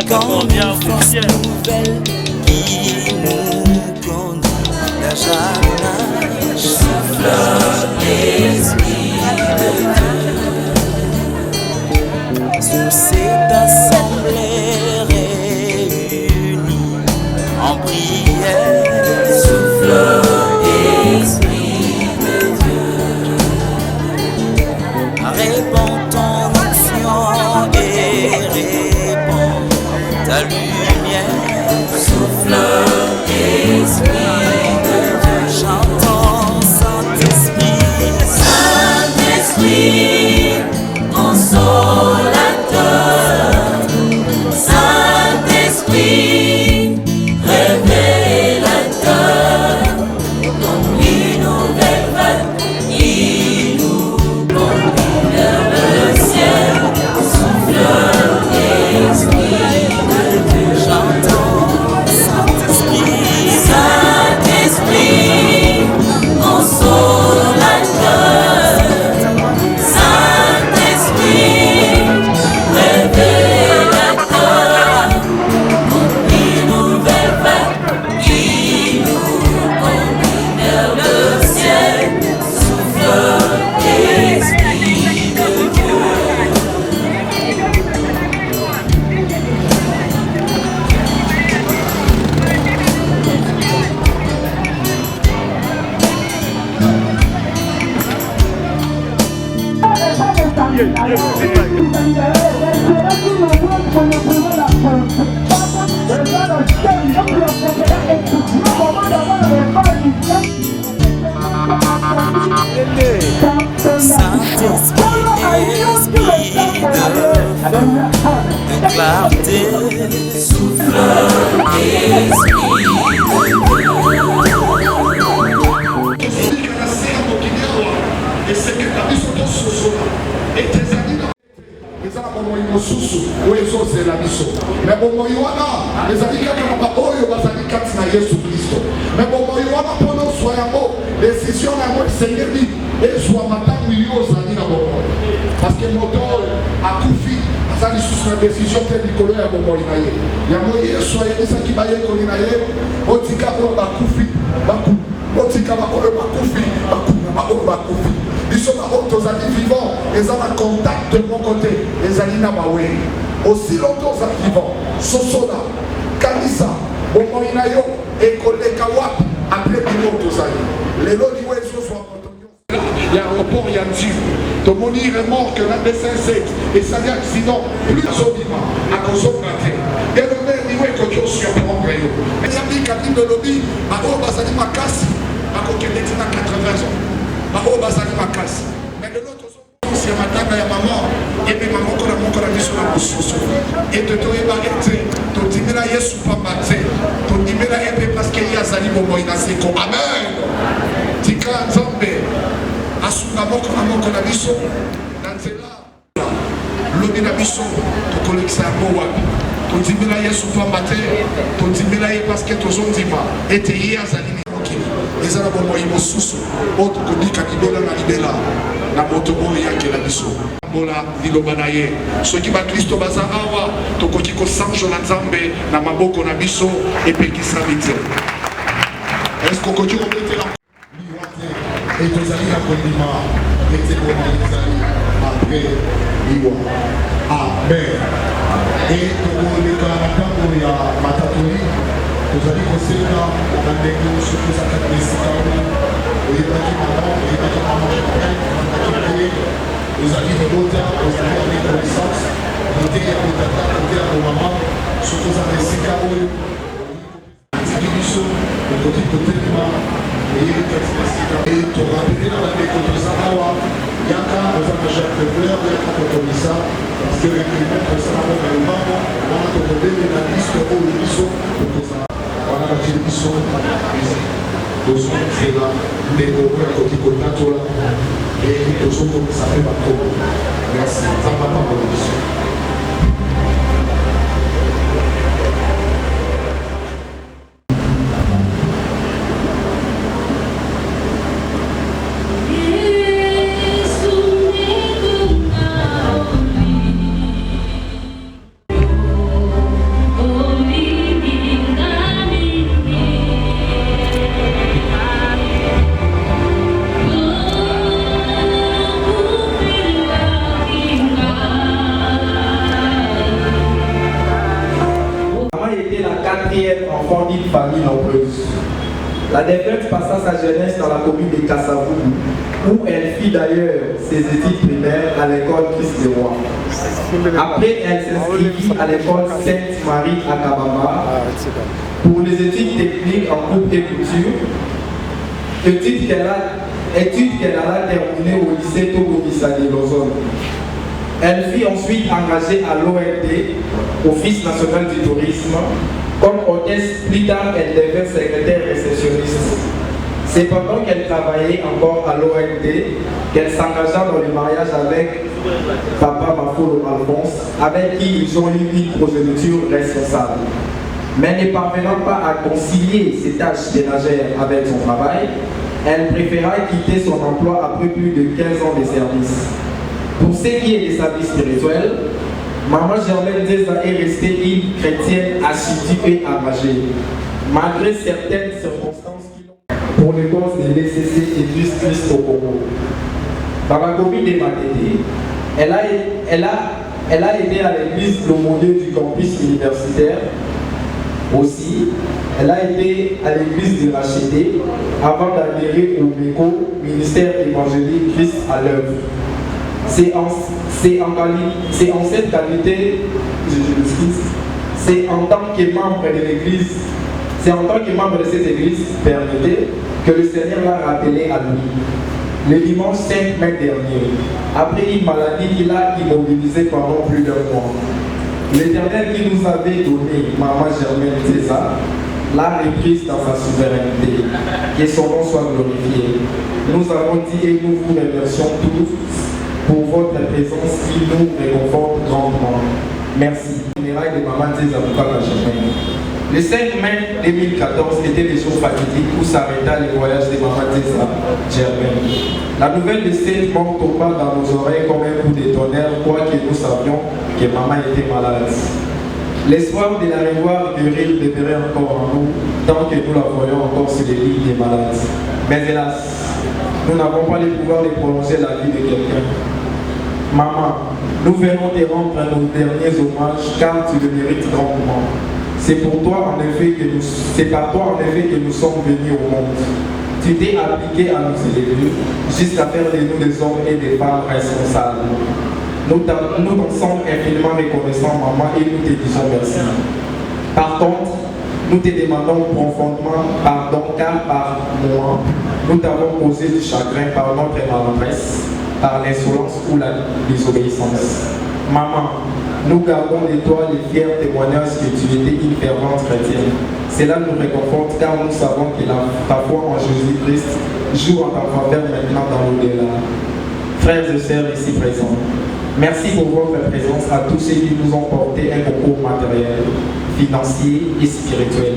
Quand une force nouvelle qui nous conduit à jamais, souffle l'esprit de Dieu sur cette assemblée réunie en prière, souffle l'esprit de Dieu, répands ton onction et répands ta lumière, souffle l'esprit de Dieu. J'entends Saint-Esprit, Saint-Esprit, consolateur, Saint-Esprit, révélateur, comme une nouvelle vague qui nous conduit vers le ciel, souffle l'esprit. J'entends Saint-Esprit, Saint-Esprit, consolateur, Saint-Esprit, révélateur, comme une nouvelle vague qui nous conduit vers le ciel, souffle l'esprit de Dieu. Saint-Esprit, esprit de clarté, souffle l'esprit mais bon moyona les amis kaka oyo bazali kati na Yesu Kristo mais bon moyona pono soyamo décision na moi Seigneur dit et soit matangu yozali na bon parce que moto akufi azali sous la décision te likolo ya bon moyina ye ya moye soit esa ki baye ko na ye otika ko bakufi baku otika ba ko bakufi baku na bakufi biso ba otozali vivant les en contact de mon côté les alina bawe aussi longtemps aux vivants, Sosola, Kanisa, Omoinayo, et Koleka Wap, après Bimo Tozali. Les lots du Wesso sont il y a un report, il y a un tir. Ton moni est mort que l'un des 5-7 et ça y a accident, plus d'obima, à cause de la terre. Et le maire dit que tu surprends. Et il y a dit qu'à de lobby, à Oba Bazali Makasi, à Kokenetina 80 ans. À Oba Bazali Makasi. Mais de l'autre, c'est ma table et maman. Et puis maman qu'on a mon corps sur la bouche. Et de toi et baguette, ton dimela yesu pas maté, ton dimela épée parce qu'il y a Zali Bobo Inaseko. Amen. Tika Nzambe, Asuna Moko Amoko Nabiso, Nanzela, Lobinabiso, ton collègue c'est un beau wapi. Ton dimela yesu pas maté, ton dimela épée parce que ton zone dima, et t'es hier Zali Mokini. Les Arabes Moïmo Soussou, autre que Nika Kibela Nalibela. Na motobo yake la biso bola dilobana ye soki ba Kristo baza awa tokoki ko sanjo na Nzambe na maboko na biso epekisa bite est-ce que koki ko betela liwate et tozali na kondima ete ko malizali après liwa amen et tokoleka na kambo ya matatoli tozali kosenga na ndenge soki ezaka desika oyebaki maman oyebaki maman vous avez des montants, vous avez des connaissances, vous avez des contacts, vous avez des mamans, ce que vous avez des carreaux, vous avez des bisous, vous avez des contacts, et tu vas rappeler dans la vie contre Sarawa, Yaka, vous avez déjà fait fleur, Yaka contre ça, parce que les clients pour ça, on a le maman, on a trouvé la liste pour le bisou, pour ça. On a la bisou, donc c'est là, les copains qui ont là. Et au jour où ça fait pas trop. Merci. Ça va pas pour l'émission. Enfant d'une famille nombreuse. La défunte passa sa jeunesse dans la commune de Kassavou, où elle fit d'ailleurs ses études primaires à l'école Christ-le-Roi. Après, elle s'inscrivit à l'école Sainte-Marie à Kabamba pour les études techniques en coupe et couture, études qu'elle alla terminer au lycée Togo de Lozone. Elle fut ensuite engagée à l'OND, Office national du tourisme. Comme hôtesse, plus tard, elle devint secrétaire réceptionniste. C'est pendant qu'elle travaillait encore à l'OND qu'elle s'engagea dans le mariage avec Papa Mafolo Alphonse, avec qui ils ont eu une progéniture responsable. Mais ne parvenant pas à concilier ses tâches ménagères avec son travail, elle préféra quitter son emploi après plus de 15 ans de service. Pour ce qui est de sa vie spirituelle, Maman Germaine Ndéza est restée une chrétienne assidue et engagée, malgré certaines circonstances qui l'ont pour les causes de l'ECC et du Christ au Congo. Dans la commune de Matété, elle a été à l'église Lomondé du campus universitaire. Aussi, elle a été à l'église de Racheté avant d'adhérer au MECO, ministère évangélique Christ à l'œuvre. C'est en cette qualité, c'est en tant que membre de l'église, c'est en tant que membre de cette église, permettez, que le Seigneur l'a rappelé à lui. Le dimanche 5 mai dernier, après une maladie qu'il a immobilisée pendant plus d'un mois, l'Éternel qui nous avait donné, Maman Germaine Ndéza, l'a reprise dans sa souveraineté. Que son nom soit glorifié. Nous avons dit et nous vous remercions tous pour votre présence qui nous réconforte grandement. Merci. Funérailles de Maman Ndéza Papa Germaine. Le 5 mai 2014 était le jour fatidique où s'arrêta le voyage de Maman Ndéza Germaine. La nouvelle de cette mort tomba dans nos oreilles comme un coup de tonnerre, quoique nous savions que maman était malade. L'espoir de la revoir guérir demeurait encore en nous, tant que nous la voyons encore sur les lits des malades. Mais hélas, nous n'avons pas le pouvoir de prolonger la vie de quelqu'un. Maman, nous venons te rendre nos derniers hommages car tu le mérites grandement. C'est par toi en effet que nous sommes venus au monde. Tu t'es appliqué à nous élever jusqu'à faire de nous des hommes et des femmes responsables. Nous t'en sommes infiniment reconnaissants, maman, et nous te disons merci. Par contre, nous te demandons profondément pardon car par moi, nous t'avons causé du chagrin par notre maladresse, par l'insolence ou la désobéissance. Maman, nous gardons de toi les fiers témoignages que tu étais une fervente chrétienne. Cela nous réconforte car nous savons que ta foi en Jésus-Christ joue en ta faveur maintenant dans l'au-delà. Frères et sœurs ici présents, merci pour votre présence à tous ceux qui nous ont porté un concours matériel, financier et spirituel.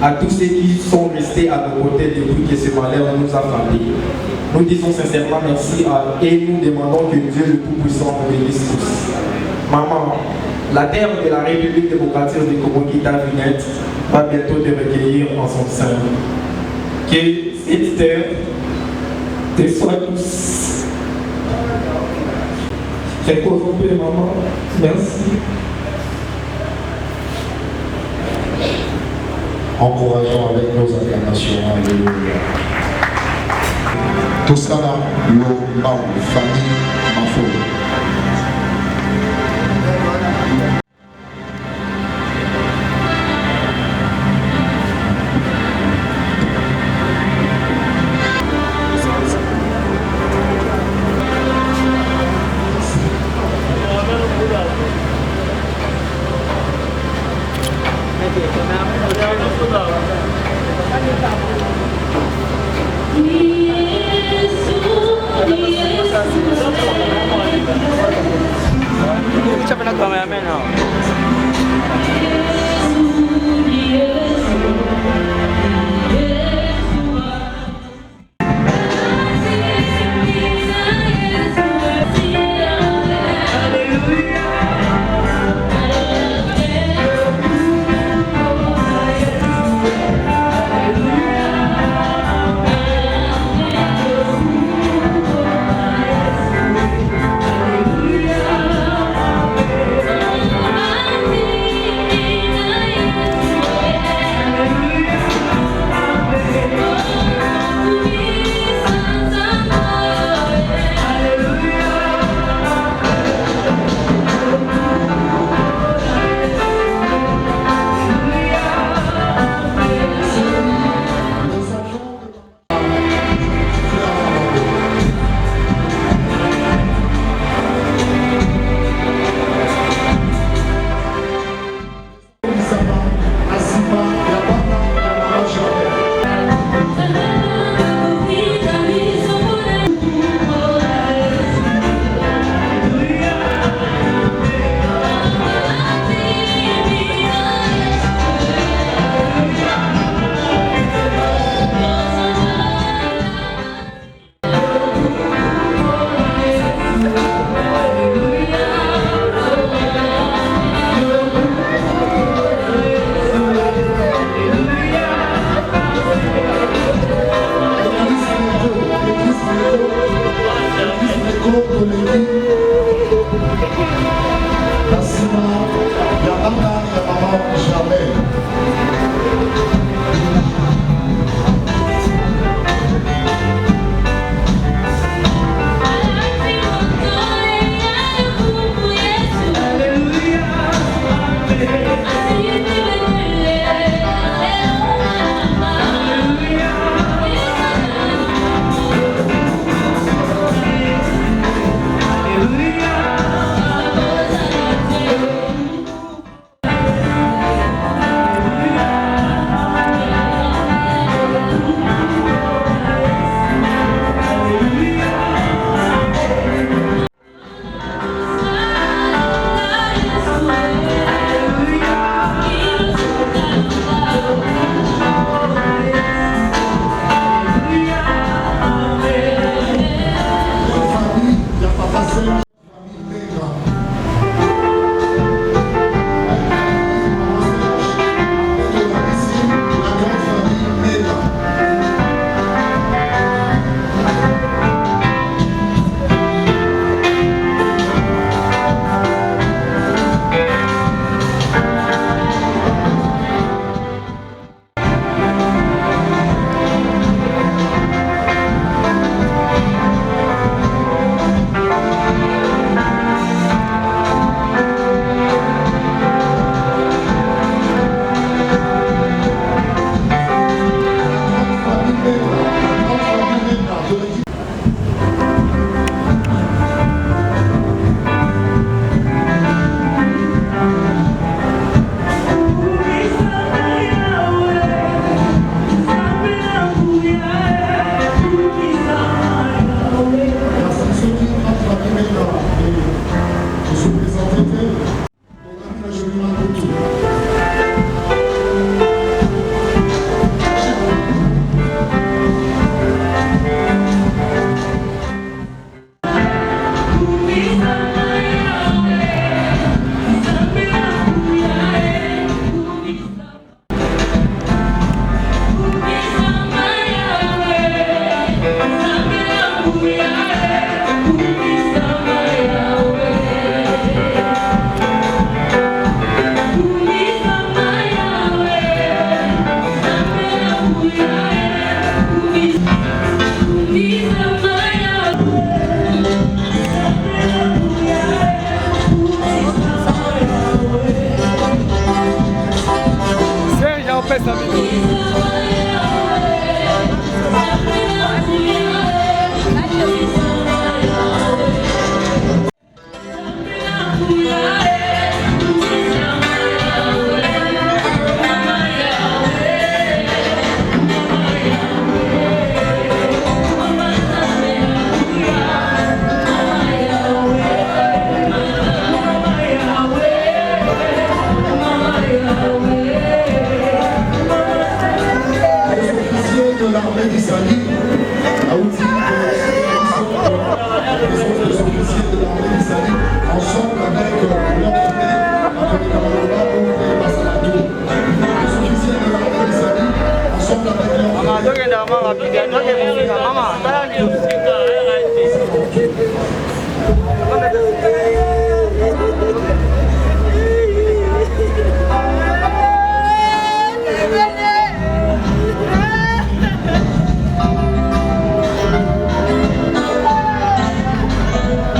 À tous ceux qui sont restés à nos côtés depuis que ce malheur nous a frappés. Nous disons sincèrement merci et nous demandons que Dieu le Tout-Puissant nous bénisse tous. Maman, la terre de la République démocratique du Congo qui t'a vu naître va bientôt te recueillir en son sein. Que cette terre te soit douce. Reposons peu, maman. Merci. Encourageons avec nos acclamations. Alléluia. Tout ça là, le famille Mafolo. Yesu, Yesu.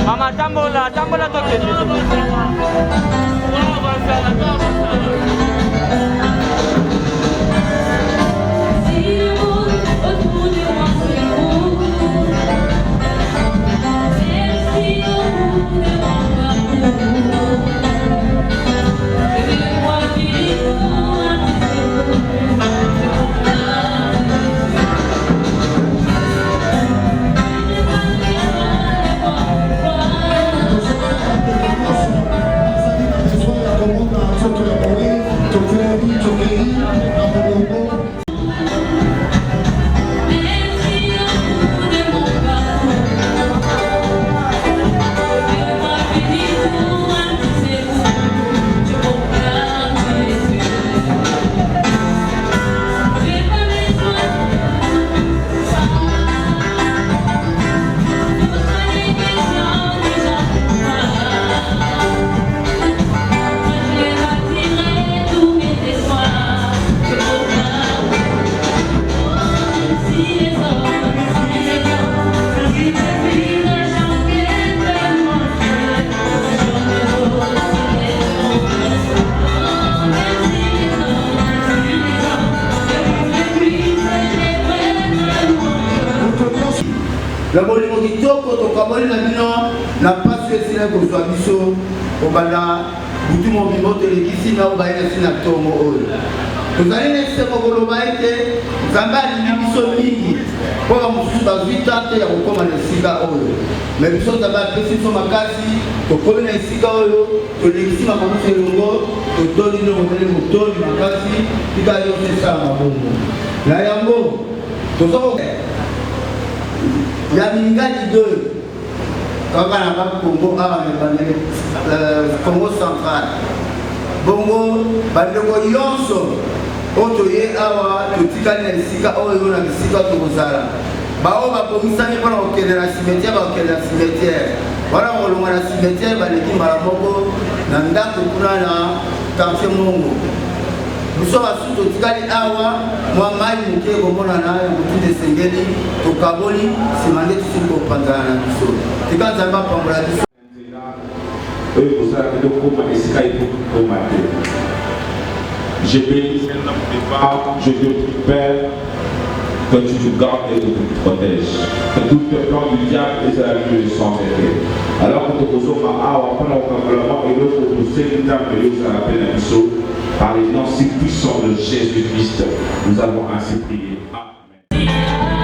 Mama, tambola toke. La bolimo kitoko tokaboli na bino na pasi esila kozwa biso obanda butu mobimbo tolekisi na obayina si na ntongo oyo tozali na esengo koloba ete nzambe alingi biso mingi mpo bamosusu bazwi tante ya kokóma na esika oyo me biso nzambe apesi biso makasi tokómi na esika oyo tolekisi makambo elongo totoli no modele motoli makasi tika yonso esala mabongo na yango tozoko ya mingali de kaka na bakongo awa na bandele Congo central bongo bandeko yonso oyo toye awa totikali na esika oyo na bisika tokozala bao bakomisani mpona kokende na cimetière bakokende na cimetière wana kolonga na cimetière baleki mbala moko na ndako kuna na quartier mongo biso basu totikali awa mwa mai moke komonana ya motundi esengeli tokaboli nsima nde tosili kopanzana na biso tika nzambe apambola biso oyo kozalaki tokóma esika ekokóma te. Je bénis notre départ, je te prie Père que tu nous gardes et que tu nous protèges, que tout le plan du diable et la vie sans effet. Alors que nous sommes à pendant le complètement et l'autre pour ces temps que nous avons appelé par les noms si puissants de Jésus-Christ, nous avons ainsi prié. Amen.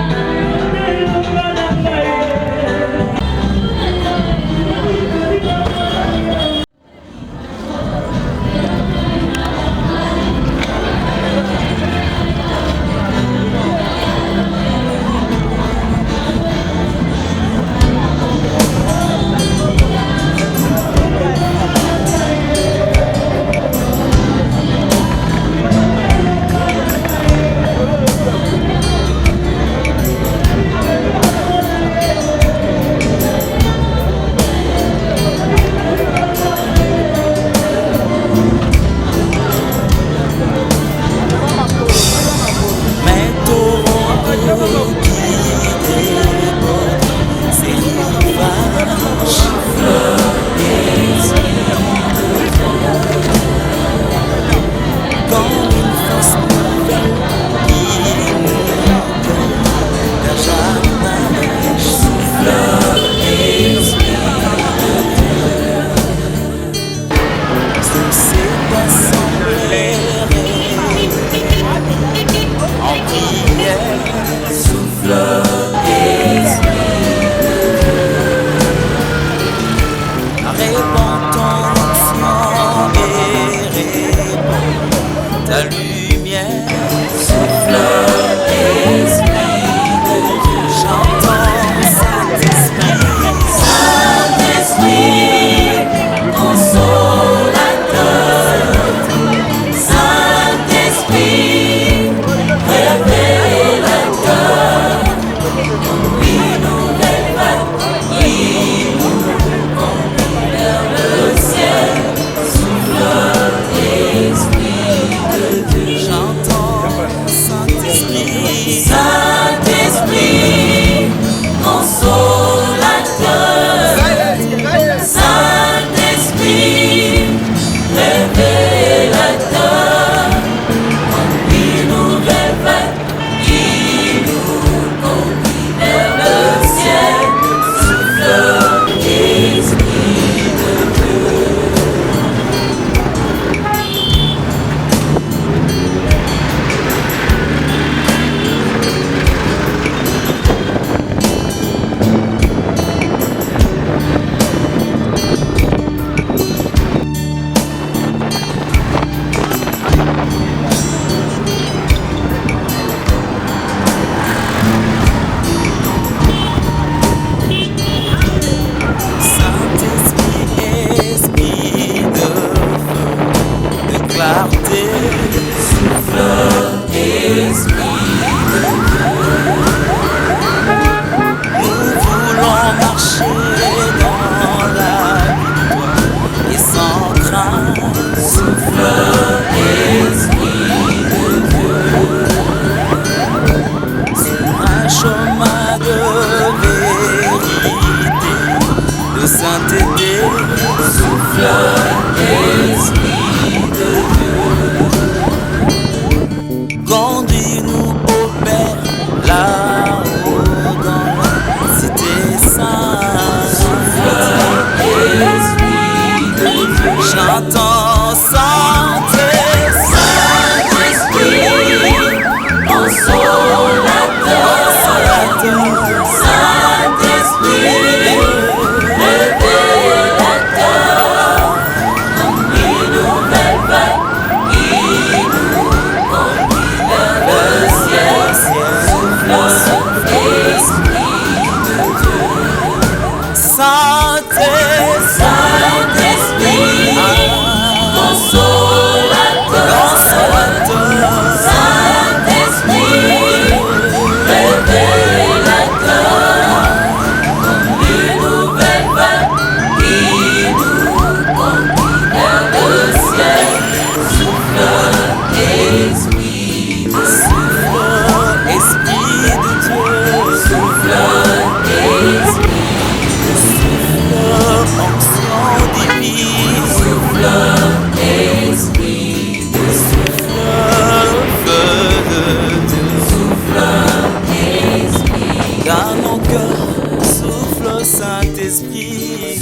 Saint-Esprit.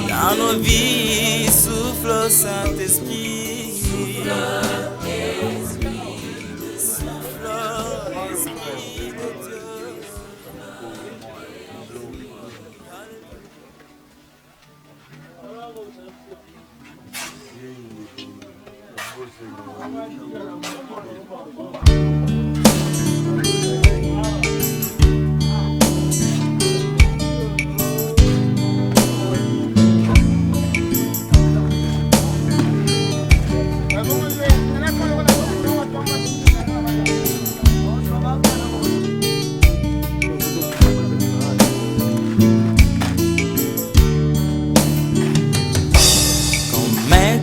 Dans nos vies, souffle au Saint-Esprit. Souffle Esprit de Dieu.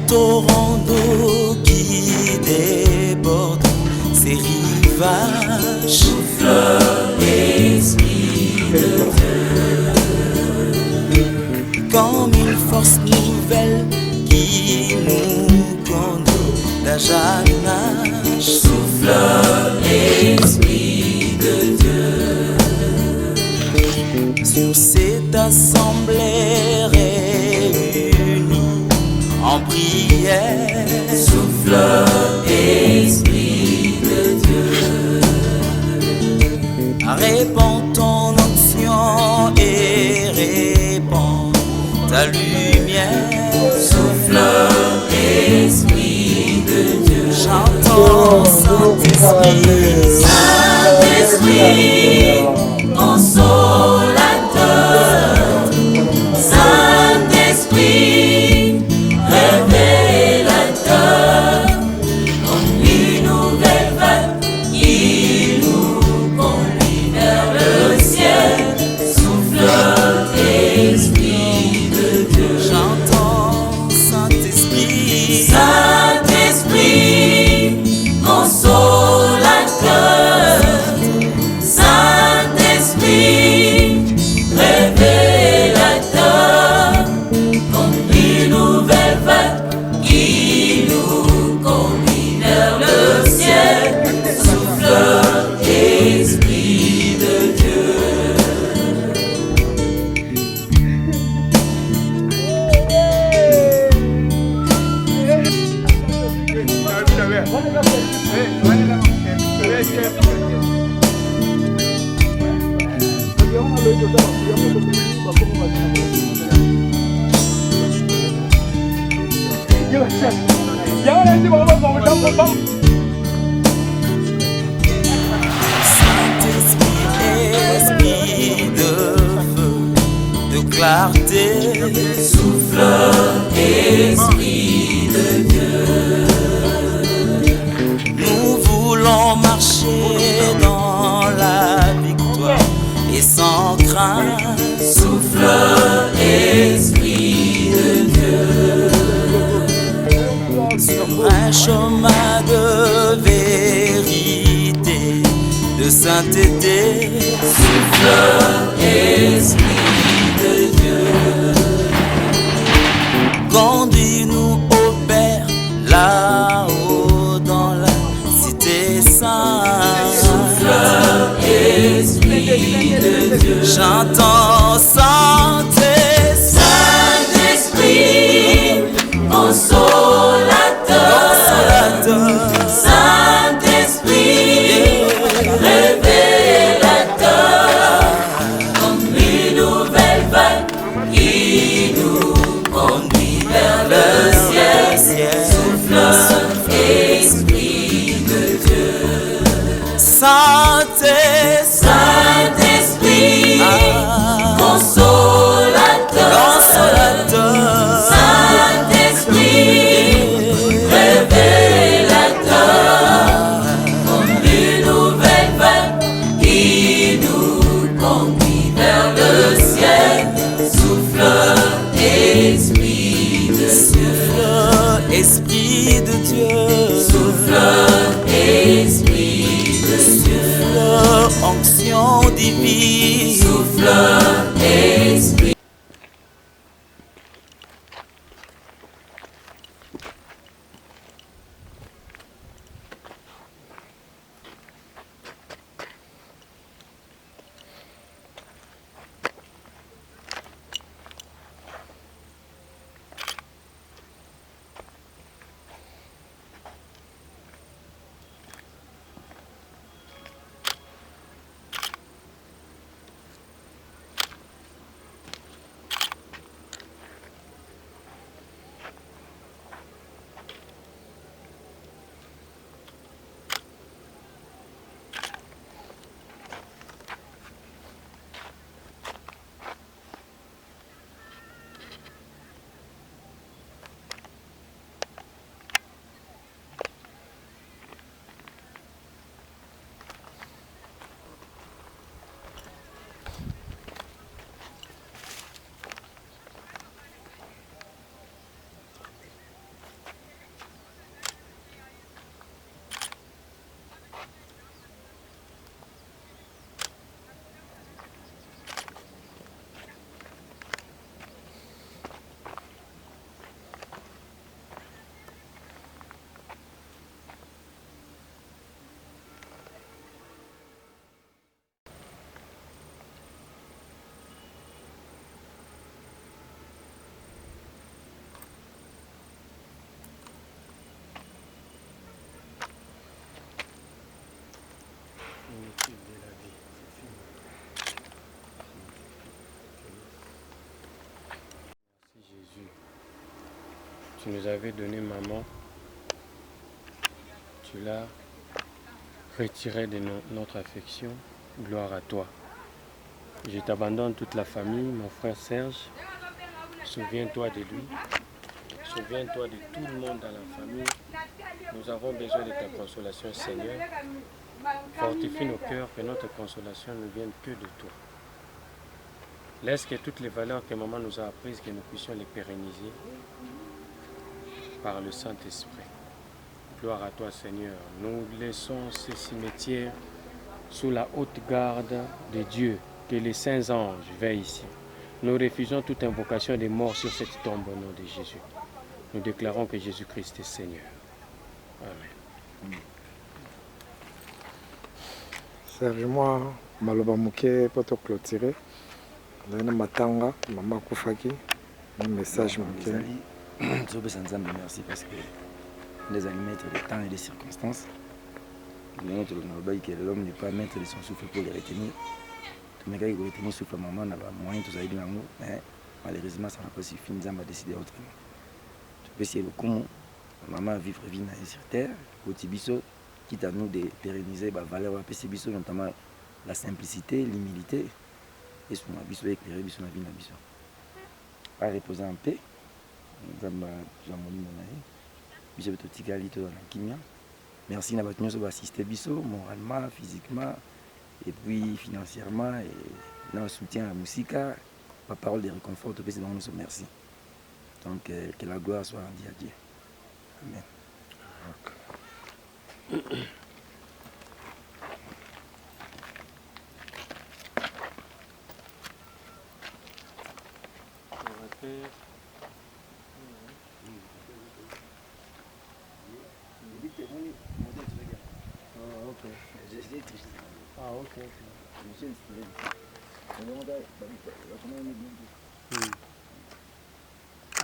Torrent d'eau qui déborde ses rivages. Souffle l'Esprit de Dieu. Comme une force nouvelle qui nous conduit d'âge à âge. Souffle l'Esprit de Dieu. Sur cette assemblée réunie en prière, souffle Esprit de Dieu. Répands ton onction et répands ta lumière. Souffle Esprit de Dieu. Chantons Saint-Esprit. Saint-Esprit, consolateur. Saint-Esprit, révélateur, comme une nouvelle vague qui nous conduit vers le ciel. Souffle Esprit de Dieu. Chantons Saint-Esprit. Saint-Esprit, consolateur. Saint-Esprit, révélateur, comme une nouvelle vague qui nous conduit vers le ciel. Souffle Esprit de Dieu. Saint-Esprit, esprit de feu, de clarté. Souffle Esprit de Dieu. Nous voulons marcher dans la victoire et sans crainte. Souffle Esprit de Dieu. Sur un chemin de vérité, de sainteté. Souffle Esprit de Dieu. Conduis-nous au Père, là-haut dans la cité sainte. Souffle Esprit de Dieu. Chantons Saint-Esprit. Saint-Esprit, consolateur. Saint-Esprit, révélateur, comme une nouvelle vague qui nous conduit vers le ciel. Souffle Esprit de Dieu. Saint-Esprit, consolateur. Tu nous avais donné maman. Tu l'as retiré de notre affection. Gloire à toi. Je t'abandonne toute la famille, mon frère Serge. Souviens-toi de lui. Souviens-toi de tout le monde dans la famille. Nous avons besoin de ta consolation, Seigneur. Fortifie nos cœurs, que notre consolation ne vienne que de toi. Laisse que toutes les valeurs que maman nous a apprises, que nous puissions les pérenniser par le Saint-Esprit. Gloire à toi, Seigneur. Nous laissons ce cimetière sous la haute garde de Dieu. Que les saints anges veillent ici. Nous refusons toute invocation des morts sur cette tombe au nom de Jésus. Nous déclarons que Jésus-Christ est Seigneur. Amen. Serge-moi, maloba moke pour te clôturer. Dans matanga, maman Koufaki, un message moke. Merci parce que les amis maîtres des temps et des circonstances. L'homme n'est pas maître de son souffle pour les retenir. Mais quand il a retenu souffle, maman n'a pas moyen de s'aider dans mais malheureusement ça n'a pas suffi. Nous avons décidé autrement. Je peux essayer le comment maman vivre vie sur terre, au Tibiso, quitte à nous de pérenniser la valeur de Tibiso, notamment la simplicité, l'humilité, et son abisso éclairé, son vie dans l'abisso. Pas reposer en paix, nous avons mon aïe, je vais te tirer dans la kimia. Merci d'avoir assisté biso, moralement, physiquement, et puis financièrement, et dans le soutien à la musique, par parole de réconfort, tout ça, nous sommes merci. Donc que la gloire soit rendue à Dieu. Amen.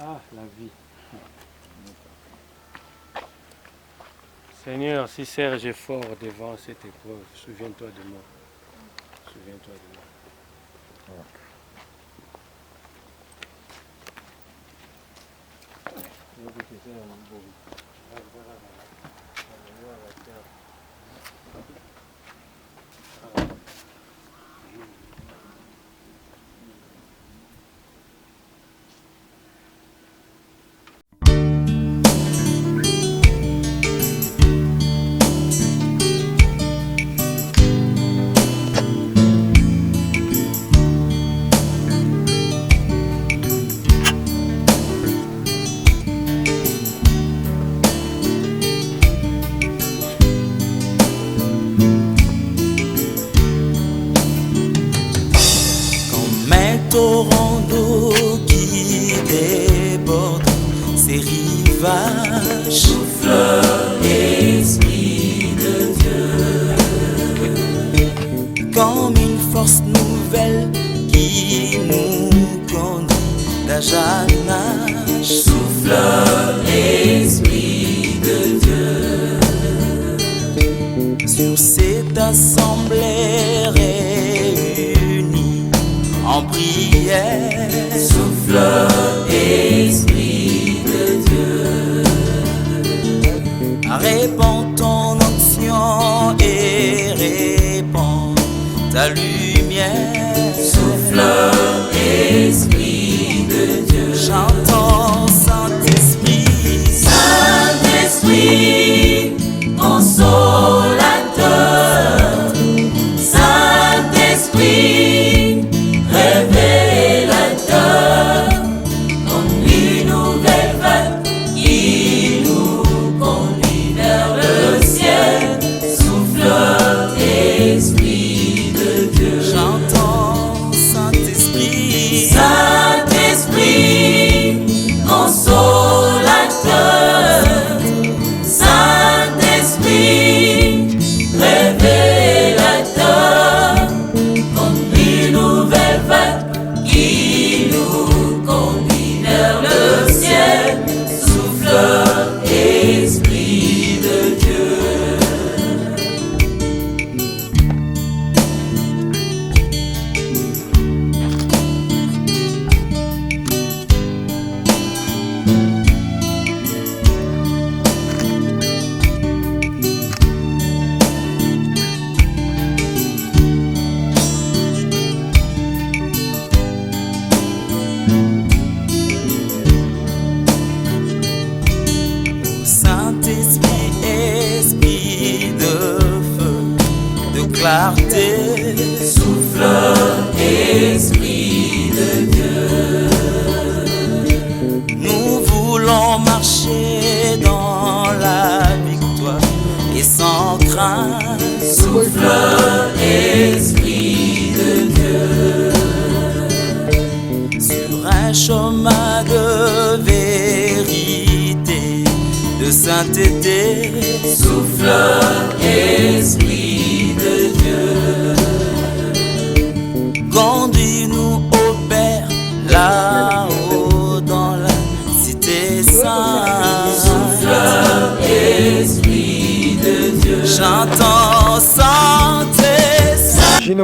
Ah, la vie. Seigneur, si Serge est fort devant cette épreuve, souviens-toi de moi. Souviens-toi de moi. Torrent d'eau qui déborde ces rivages. Souffle l'Esprit de Dieu comme une force nouvelle qui nous conduit d'âge en âge. Souffle l'Esprit de Dieu sur cette assemblée réunie en prière. Souffle Esprit de Dieu, répands ton onction et répands ta lumière. Souffle Esprit de Dieu, chantons Saint-Esprit. Saint-Esprit, consolateur. Saint-Esprit, révélateur, comme une nouvelle vague qui nous conduit vers le ciel. Souffle Esprit de Dieu. Souffle, Esprit de Dieu, sur un chemin de vérité, de sainteté. Souffle, Esprit de Dieu, conduis-nous au Père, là-haut dans la cité sainte. Souffle, Esprit de Dieu, j'entends Saint-Esprit.